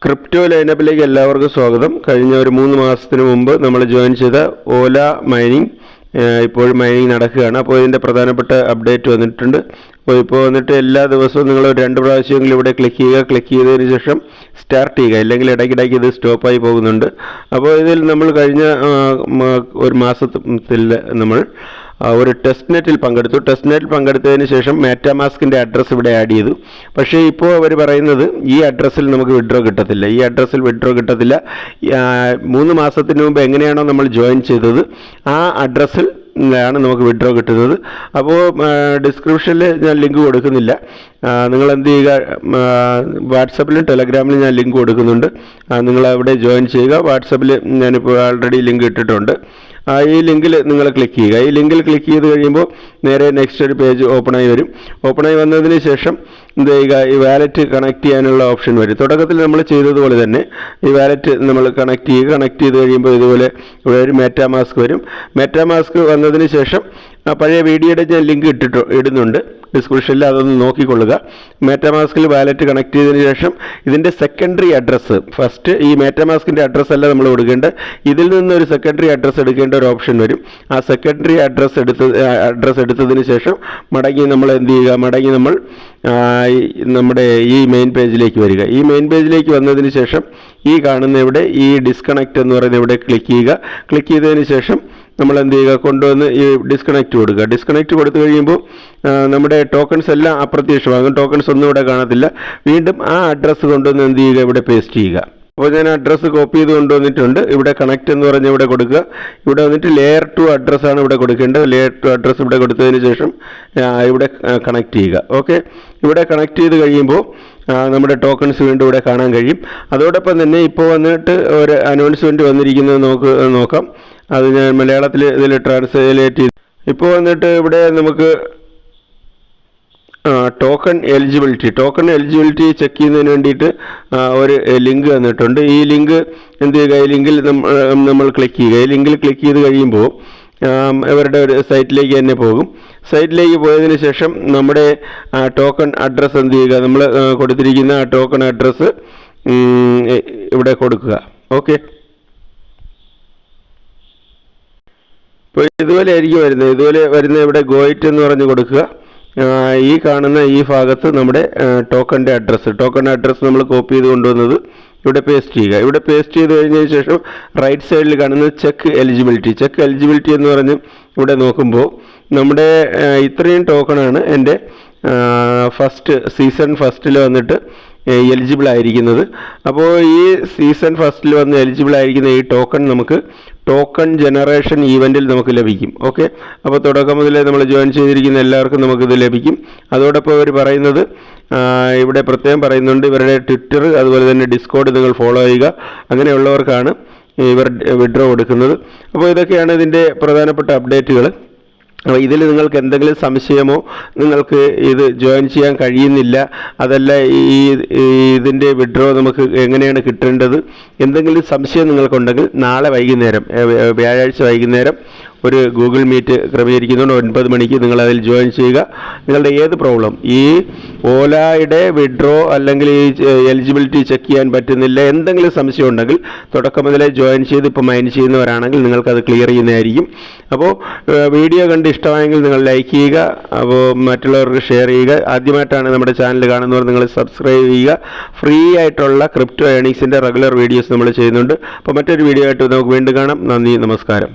Crypto ലൈനപ്പിലേക്ക് എല്ലാവർക്കും സ്വാഗതം. കഴിഞ്ഞ ഒരു 3 മാസത്തിന് മുമ്പ് നമ്മൾ ജോയിൻ ചെയ്ത ഓല മൈനിങ് ഇപ്പോൾ മൈനിങ് നടക്കുകയാണ്. അപ്പോൾ ഇതിൻ്റെ പ്രധാനപ്പെട്ട അപ്ഡേറ്റ് വന്നിട്ടുണ്ട്. ഇപ്പോൾ വന്നിട്ട് എല്ലാ ദിവസവും നിങ്ങൾ 2 പ്രാവശ്യമെങ്കിലും ഇവിടെ ക്ലിക്ക് ചെയ്തതിന് ശേഷം സ്റ്റാർട്ട് ചെയ്യുക, ഇല്ലെങ്കിൽ ഇടയ്ക്കിടയ്ക്ക് ഇത് സ്റ്റോപ്പായി പോകുന്നുണ്ട്. അപ്പോൾ ഇതിൽ നമ്മൾ കഴിഞ്ഞ ഒരു മാസത്തിൽ നമ്മൾ ഒരു ടെസ്റ്റ് നെറ്റിൽ പങ്കെടുത്തു. ടെസ്റ്റ് നെറ്റിൽ പങ്കെടുത്തതിന് ശേഷം മെറ്റാമാസ്കിൻ്റെ അഡ്രസ്സ് ഇവിടെ ആഡ് ചെയ്തു. പക്ഷേ ഇപ്പോൾ അവർ പറയുന്നത് ഈ അഡ്രസ്സിൽ നമുക്ക് വിഡ്രോ കിട്ടത്തില്ല. ഈ അഡ്രസ്സിൽ വിഡ്രോ കിട്ടത്തില്ല. 3 മാസത്തിന് മുമ്പ് എങ്ങനെയാണോ നമ്മൾ ജോയിൻ ചെയ്തത് ആ അഡ്രസ്സിൽ ആണ് നമുക്ക് വിഡ്രോ കിട്ടുന്നത്. അപ്പോൾ ഡിസ്ക്രിപ്ഷനിൽ ഞാൻ ലിങ്ക് കൊടുക്കുന്നില്ല. നിങ്ങൾ എന്ത് ചെയ്യുക, വാട്സപ്പിലും ടെലഗ്രാമിലും ഞാൻ ലിങ്ക് കൊടുക്കുന്നുണ്ട്. നിങ്ങൾ അവിടെ ജോയിൻ ചെയ്യുക. വാട്സപ്പിൽ ഞാനിപ്പോൾ ആൾറെഡി ലിങ്ക് ഇട്ടിട്ടുണ്ട്. ഈ ലിങ്കിൽ നിങ്ങൾ ക്ലിക്ക് ചെയ്യുക. ഈ ലിങ്കിൽ ക്ലിക്ക് ചെയ്ത് കഴിയുമ്പോൾ നേരെ നെക്സ്റ്റ് ഒരു പേജ് ഓപ്പണായി വരും. ഓപ്പണായി വന്നതിന് ശേഷം എന്ത് ചെയ്യുക, ഈ വാലറ്റ് കണക്ട് ചെയ്യാനുള്ള ഓപ്ഷൻ വരും. തുടക്കത്തിൽ നമ്മൾ ചെയ്തതുപോലെ തന്നെ ഈ വാലറ്റ് നമ്മൾ കണക്ട് ചെയ്ത് കഴിയുമ്പോൾ ഇതുപോലെ ഇവിടെ ഒരു മെറ്റാമാസ്ക് വരും. മെറ്റാമാസ്ക് വന്നതിന് ശേഷം പഴയ വീഡിയോയുടെ ഞാൻ ലിങ്ക് ഇടുന്നുണ്ട് ഡിസ്ക്രിപ്ഷനിൽ, അതൊന്ന് നോക്കിക്കൊള്ളുക. മെറ്റാമാസ്കിൽ വാലറ്റ് കണക്ട് ചെയ്തതിന് ശേഷം ഇതിൻ്റെ സെക്കൻഡറി അഡ്രസ്സ്, ഫസ്റ്റ് ഈ മെറ്റാമാസ്കിൻ്റെ അഡ്രസ്സ് അല്ല നമ്മൾ കൊടുക്കേണ്ടത്, ഇതിൽ നിന്നൊരു സെക്കൻഡറി അഡ്രസ്സ് എടുക്കേണ്ട ഒരു ഓപ്ഷൻ വരും. ആ സെക്കൻഡറി അഡ്രസ്സ് എടുത്തതിന് ശേഷം മടങ്ങി നമ്മൾ എന്ത് ചെയ്യുക, നമ്മൾ നമ്മുടെ ഈ മെയിൻ പേജിലേക്ക് വരിക. ഈ മെയിൻ പേജിലേക്ക് വന്നതിന് ശേഷം ഈ കാണുന്ന ഇവിടെ ഈ ഡിസ്കണക്റ്റ് എന്ന് പറയുന്ന ഇവിടെ ക്ലിക്ക് ചെയ്യുക. ക്ലിക്ക് ചെയ്തതിന് ശേഷം നമ്മൾ എന്ത് ചെയ്യുക, കൊണ്ടുവന്ന് ഈ ഡിസ്കണക്റ്റ് കൊടുക്കുക. ഡിസ്കണക്റ്റ് കൊടുത്തു കഴിയുമ്പോൾ നമ്മുടെ ടോക്കൺസ് എല്ലാം അപ്രത്യക്ഷമാകും. ടോക്കൺസ് ഒന്നും ഇവിടെ കാണത്തില്ല. വീണ്ടും ആ അഡ്രസ്സ് കൊണ്ടുവന്ന് എന്ത് ചെയ്യുക, ഇവിടെ പേസ്റ്റ് ചെയ്യുക. അപ്പോൾ ഞാൻ അഡ്രസ്സ് കോപ്പി ചെയ്ത് കൊണ്ടുവന്നിട്ടുണ്ട്. ഇവിടെ കണക്റ്റ് എന്ന് പറഞ്ഞ് ഇവിടെ കൊടുക്കുക. ഇവിടെ വന്നിട്ട് ലെയർ 2 അഡ്രസ്സാണ് ഇവിടെ കൊടുക്കേണ്ടത്. ലെയർ 2 അഡ്രസ്സ് ഇവിടെ കൊടുത്തതിന് ശേഷം ഇവിടെ കണക്ട് ചെയ്യുക. ഓക്കെ, ഇവിടെ കണക്ട് ചെയ്ത് കഴിയുമ്പോൾ നമ്മുടെ ടോക്കൺസ് വീണ്ടും ഇവിടെ കാണാൻ കഴിയും. അതോടൊപ്പം തന്നെ ഇപ്പോൾ വന്നിട്ട് ഒരു അനൗൺസ്മെൻറ്റ് വന്നിരിക്കുന്നത് നോക്കാം. അത് ഞാൻ മലയാളത്തിൽ ഇതിൽ ട്രാൻസ്ലേറ്റ് ചെയ്തു. ഇപ്പോൾ വന്നിട്ട് ഇവിടെ നമുക്ക് ടോക്കൺ എലിജിബിലിറ്റി ചെക്ക് ചെയ്യുന്നതിന് വേണ്ടിയിട്ട് ഒരു ലിങ്ക് തന്നിട്ടുണ്ട്. ഈ ലിങ്ക് എന്ത് ചെയ്യുക, ഈ ലിങ്കിൽ നമ്മൾ ക്ലിക്ക് ചെയ്യുക. ഈ ലിങ്കിൽ ക്ലിക്ക് ചെയ്ത് കഴിയുമ്പോൾ ഇവരുടെ ഒരു സൈറ്റിലേക്ക് തന്നെ പോകും. സൈറ്റിലേക്ക് പോയതിന് ശേഷം നമ്മുടെ ടോക്കൺ അഡ്രസ്സ് എന്ത് ചെയ്യുക, നമ്മൾ കൊടുത്തിരിക്കുന്ന ആ ടോക്കൺ അഡ്രസ്സ് ഇവിടെ കൊടുക്കുക. ഓക്കെ, ഇപ്പോൾ ഇതുപോലെ ആയിരിക്കും വരുന്നത്. ഇതുപോലെ വരുന്ന ഇവിടെ ഗോയിറ്റ് എന്ന് പറഞ്ഞ് കൊടുക്കുക. ഈ കാണുന്ന ഈ ഭാഗത്ത് നമ്മുടെ ടോക്കൺ അഡ്രസ്സ് നമ്മൾ കോപ്പി ചെയ്ത് കൊണ്ടുവന്നത് ഇവിടെ പേസ്റ്റ് ചെയ്യുക. ഇവിടെ പേസ്റ്റ് ചെയ്ത് കഴിഞ്ഞതിന് ശേഷം റൈറ്റ് സൈഡിൽ കാണുന്നത് ചെക്ക് എലിജിബിലിറ്റി എന്ന് പറഞ്ഞ് ഇവിടെ നോക്കുമ്പോൾ നമ്മുടെ ഇത്രയും ടോക്കണാണ് എൻ്റെ സീസൺ ഫസ്റ്റിൽ വന്നിട്ട് എലിജിബിൾ ആയിരിക്കുന്നത്. അപ്പോൾ ഈ സീസൺ ഫസ്റ്റിൽ വന്ന് എലിജിബിൾ ആയിരിക്കുന്ന ഈ ടോക്കൺ നമുക്ക് ടോക്കൺ ജനറേഷൻ ഈവൻറ്റിൽ നമുക്ക് ലഭിക്കും. ഓക്കെ, അപ്പോൾ തുടക്കം മുതലേ നമ്മൾ ജോയിൻ ചെയ്തിരിക്കുന്ന എല്ലാവർക്കും നമുക്കിത് ലഭിക്കും. അതോടൊപ്പം അവർ പറയുന്നത് ഇവിടെ പ്രത്യേകം പറയുന്നുണ്ട്, ഇവരുടെ ട്വിറ്റർ അതുപോലെ തന്നെ ഡിസ്കോഡ് നിങ്ങൾ ഫോളോ ചെയ്യുക. അങ്ങനെയുള്ളവർക്കാണ് ഇവർ വിഡ്രോ കൊടുക്കുന്നത്. അപ്പോൾ ഇതൊക്കെയാണ് ഇതിൻ്റെ പ്രധാനപ്പെട്ട അപ്ഡേറ്റുകൾ. അപ്പോൾ ഇതിൽ നിങ്ങൾക്ക് എന്തെങ്കിലും സംശയമോ, നിങ്ങൾക്ക് ഇത് ജോയിൻ ചെയ്യാൻ കഴിയുന്നില്ല, അതല്ല ഇതിൻ്റെ വിഡ്രോ നമുക്ക് എങ്ങനെയാണ് കിട്ടേണ്ടത്, എന്തെങ്കിലും സംശയം നിങ്ങൾക്കുണ്ടെങ്കിൽ നാളെ വൈകുന്നേരം, വ്യാഴാഴ്ച വൈകുന്നേരം ഒരു ഗൂഗിൾ മീറ്റ് ക്രമീകരിക്കുന്നുണ്ട്. 9 മണിക്ക് നിങ്ങൾ അതിൽ ജോയിൻ ചെയ്യുക. നിങ്ങളുടെ ഏത് പ്രോബ്ലം, ഈ ഓലയുടെ വിഡ്രോ അല്ലെങ്കിൽ ഈ എലിജിബിലിറ്റി ചെക്ക് ചെയ്യാൻ പറ്റുന്നില്ല, എന്തെങ്കിലും സംശയം ഉണ്ടെങ്കിൽ തുടക്കം മുതലേ ജോയിൻ ചെയ്ത് ഇപ്പോൾ മൈൻ ചെയ്യുന്നവരാണെങ്കിൽ നിങ്ങൾക്കത് ക്ലിയർ ചെയ്യുന്നതായിരിക്കും. അപ്പോൾ വീഡിയോ കണ്ട് ഇഷ്ടമായെങ്കിൽ നിങ്ങൾ ലൈക്ക് ചെയ്യുക. അപ്പോൾ മറ്റുള്ളവർക്ക് ഷെയർ ചെയ്യുക. ആദ്യമായിട്ടാണ് നമ്മുടെ ചാനൽ കാണുന്നവർ നിങ്ങൾ സബ്സ്ക്രൈബ് ചെയ്യുക. ഫ്രീ ആയിട്ടുള്ള ക്രിപ്റ്റോ ഏർണിങ്സിൻ്റെ റെഗുലർ വീഡിയോസ് നമ്മൾ ചെയ്യുന്നുണ്ട്. അപ്പോൾ മറ്റൊരു വീഡിയോ ആയിട്ട് നമുക്ക് വീണ്ടും കാണാം. നന്ദി, നമസ്കാരം.